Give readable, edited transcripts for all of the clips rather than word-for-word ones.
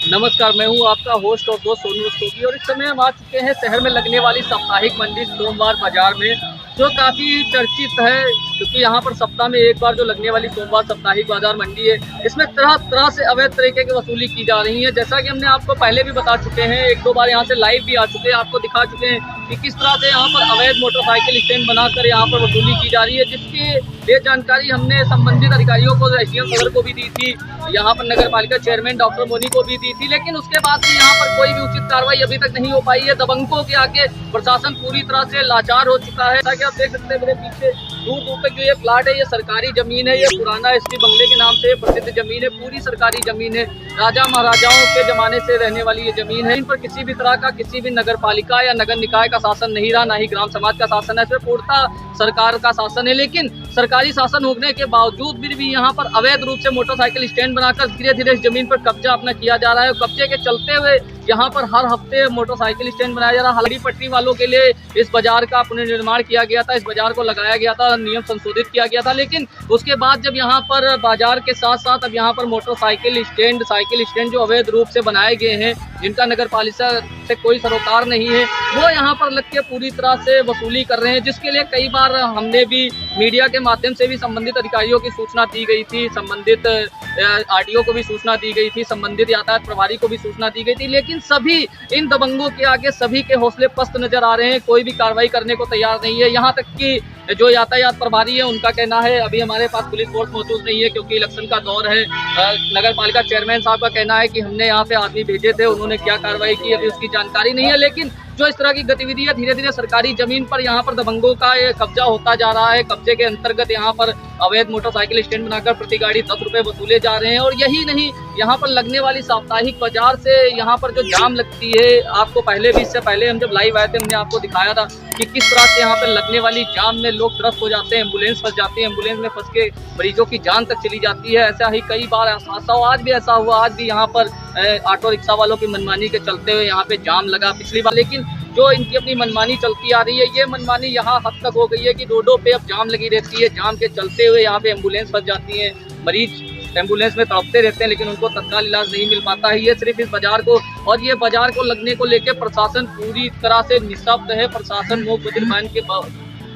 नमस्कार, मैं हूं आपका होस्ट और दोस्त सोनू रस्तोगी और इस समय हम आ चुके हैं शहर में लगने वाली साप्ताहिक मंडी सोमवार बाजार में, जो काफ़ी चर्चित है क्योंकि यहाँ पर सप्ताह में एक बार जो लगने वाली सोमवार साप्ताहिक बाजार मंडी है, इसमें तरह तरह से अवैध तरीके की वसूली की जा रही है। जैसा कि हमने आपको पहले भी बता चुके हैं, एक दो बार यहाँ से लाइव भी आ चुके हैं, आपको दिखा चुके हैं कि किस तरह से यहाँ पर अवैध मोटरसाइकिल स्टैंड बनाकर यहाँ पर वसूली की जा रही है, जिसकी ये जानकारी हमने संबंधित अधिकारियों को, एसडीएम सदर को भी दी थी, यहाँ पर नगर पालिका चेयरमैन डॉक्टर मोनी को भी दी थी, लेकिन उसके बाद भी यहाँ पर कोई भी उचित कार्रवाई अभी तक नहीं हो पाई है। दबंगों के आगे प्रशासन पूरी तरह से लाचार हो चुका है। जैसा कि आप देख सकते हैं मेरे पीछे दूर दूर तक जो ये प्लाट है, ये सरकारी जमीन है, ये पुराना एसटी बंगले के नाम से प्रसिद्ध जमीन है, पूरी सरकारी जमीन है, राजा महाराजाओं के जमाने से रहने वाली ये जमीन है। इन पर किसी भी तरह का किसी भी नगर पालिका या नगर निकाय का शासन नहीं रहा, ना ही ग्राम समाज का शासन है, इसमें पूर्णतः सरकार का शासन है। लेकिन सरकारी शासन होने के बावजूद भी यहाँ पर अवैध रूप से मोटरसाइकिल स्टैंड बनाकर धीरे धीरे इस जमीन पर कब्जा अपना किया जा रहा है। कब्जे के चलते हुए यहाँ पर हर हफ्ते मोटरसाइकिल स्टैंड बनाया जा रहा है। हल्दी पट्टी वालों के लिए इस बाजार का पुनर्निर्माण किया गया था, इस बाजार को लगाया गया था, नियम संशोधित किया गया था, लेकिन उसके बाद जब यहाँ पर बाजार के साथ साथ अब यहाँ पर मोटरसाइकिल स्टैंड, साइकिल स्टैंड जो अवैध रूप से बनाए गए हैं, जिनका नगर पालिका से कोई सरोकार नहीं है, वो यहाँ पर लग के पूरी तरह से वसूली कर रहे हैं, जिसके लिए कई बार हमने भी मीडिया के माध्यम से भी संबंधित अधिकारियों की सूचना दी गई थी, संबंधित आरटीओ को भी सूचना दी गई थी, संबंधित यातायात प्रभारी को भी सूचना दी गई थी, लेकिन सभी इन दबंगों के आगे सभी के हौसले पस्त नजर आ रहे हैं। कोई भी कार्रवाई करने को तैयार नहीं है। यहाँ तक कि जो यातायात प्रभारी है, उनका कहना है अभी हमारे पास पुलिस फोर्स मौजूद नहीं है क्योंकि इलेक्शन का दौर है। नगर पालिका चेयरमैन साहब का कहना है कि हमने यहाँ पे आदमी भेजे थे, उन्होंने क्या कार्रवाई की अभी उसकी जानकारी नहीं है। लेकिन जो इस तरह की गतिविधि है, धीरे धीरे सरकारी जमीन पर यहाँ पर दबंगों का कब्जा होता जा रहा है। कब्जे के अंतर्गत यहाँ पर अवैध मोटरसाइकिल स्टैंड बनाकर प्रति गाड़ी 10 रुपए वसूले जा रहे हैं। और यही नहीं, यहाँ पर लगने वाली साप्ताहिक बाजार से यहाँ पर जो जाम लगती है, आपको पहले भी, इससे पहले हम जब लाइव आए थे हमने आपको दिखाया था कि किस तरह से यहाँ पर लगने वाली जाम में लोग त्रस्त हो जाते हैं, एम्बुलेंस फंस जाती है, एम्बुलेंस में फंस के मरीजों की जान तक चली जाती है। ऐसा ही कई बार हादसा हुआ, आज भी ऐसा हुआ। आज भी यहाँ पर ऑटो रिक्शा वालों की मनमानी के चलते हुए यहाँ पे जाम लगा पिछली बार। लेकिन जो इनकी अपनी मनमानी चलती आ रही है, ये मनमानी यहाँ हद तक हो गई है कि रोडों पे अब जाम लगी रहती है। जाम के चलते हुए यहाँ पे एम्बुलेंस फंस जाती है, मरीज एम्बुलेंस में तड़पते रहते हैं, लेकिन उनको तत्काल इलाज नहीं मिल पाता है। ये सिर्फ इस बाजार को, और ये बाजार को लगने को लेकर प्रशासन पूरी तरह से निःशब्द है। प्रशासन मुंह बधिर बन के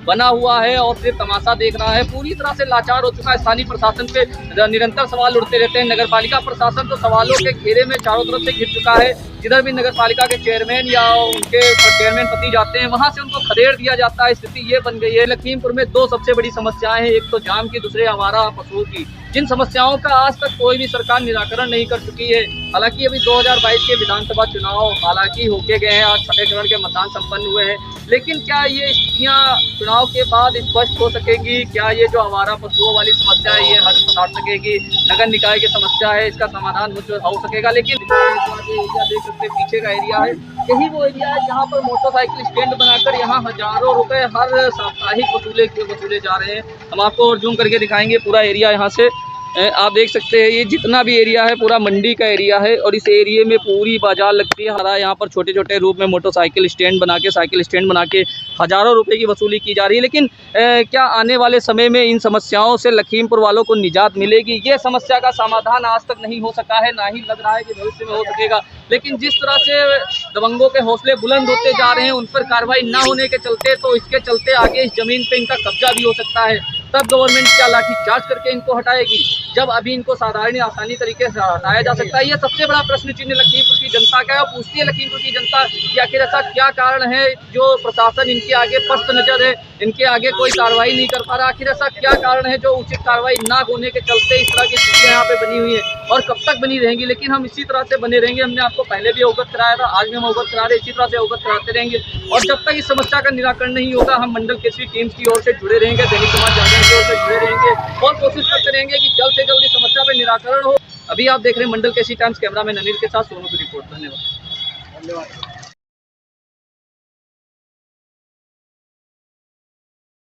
बना हुआ है और सिर्फ तमाशा देख रहा है, पूरी तरह से लाचार हो चुका है। स्थानीय प्रशासन पे निरंतर सवाल उठते रहते हैं। नगर पालिका प्रशासन तो सवालों के घेरे में चारों तरफ से घिर चुका है। जिधर भी नगर पालिका के चेयरमैन या उनके चेयरमैन पति जाते हैं, वहां से उनको खदेड़ दिया जाता है। स्थिति ये बन गई है। लखीमपुर में दो सबसे बड़ी समस्याएं हैं, एक तो जाम की, दूसरे आवारा पशुओं की, जिन समस्याओं का आज तक कोई भी सरकार निराकरण नहीं कर चुकी है। हालांकि अभी 2022 के विधानसभा चुनाव हालांकि होके गए हैं, आज 6 चरण के मतदान संपन्न हुए हैं, लेकिन क्या ये स्थितियां चुनाव के बाद स्पष्ट हो सकेगी? क्या ये जो आवारा पशुओं वाली समस्या है ये हल पसार सकेगी? नगर निकाय की समस्या है, इसका समाधान हो सकेगा? लेकिन एरिया देख सकते हैं, पीछे का एरिया है, यही वो एरिया है जहाँ पर मोटरसाइकिल स्टैंड बनाकर यहाँ हजारों रुपए हर साप्ताहिक वसूले जा रहे हैं। हम आपको और जूम करके दिखाएंगे पूरा एरिया। यहाँ से आप देख सकते हैं, ये जितना भी एरिया है पूरा मंडी का एरिया है और इस एरिया में पूरी बाजार लगती है। हरा यहाँ पर छोटे छोटे रूप में मोटरसाइकिल स्टैंड बना के, साइकिल स्टैंड बना के हजारों रुपए की वसूली की जा रही है। लेकिन क्या आने वाले समय में इन समस्याओं से लखीमपुर वालों को निजात मिलेगी? ये समस्या का समाधान आज तक नहीं हो सका है, ना ही लग रहा है कि भविष्य में हो सकेगा। लेकिन जिस तरह से दबंगों के हौसले बुलंद होते जा रहे हैं, उन पर कार्रवाई ना होने के चलते, तो इसके चलते आगे इस जमीन पे इनका कब्जा भी हो सकता है। तब गवर्नमेंट क्या लाठी चार्ज करके इनको हटाएगी, जब अभी इनको साधारण आसानी तरीके से हटाया जा सकता है? ये सबसे बड़ा प्रश्न चिन्ह लखीमपुर की जनता का है। पूछती है लखीमपुर की जनता कि आखिर ऐसा क्या कारण है जो प्रशासन इनके आगे पस्त नजर है, इनके आगे कोई कार्रवाई नहीं कर पा रहा? आखिर ऐसा क्या कारण है जो उचित कार्रवाई ना होने के चलते इस तरह की स्थितियां यहाँ पे बनी हुई है, और कब तक बनी रहेंगी? लेकिन हम इसी तरह से बने रहेंगे। हमने आपको पहले भी अवगत कराया था, आज भी हम अवगत करा रहे, इसी तरह से अवगत कराते रहेंगे। और जब तक इस समस्या का निराकरण नहीं होगा, हम मंडल केसरी टीम्स की ओर से जुड़े रहेंगे, दैनिक समाज जागरण की ओर से जुड़े रहेंगे और कोशिश करते रहेंगे कि जल्द से जल्द इस समस्या पर निराकरण हो। अभी आप देख रहे हैं Mandal Kesari times, camera man Anil के साथ सोनू की रिपोर्ट। धन्यवाद।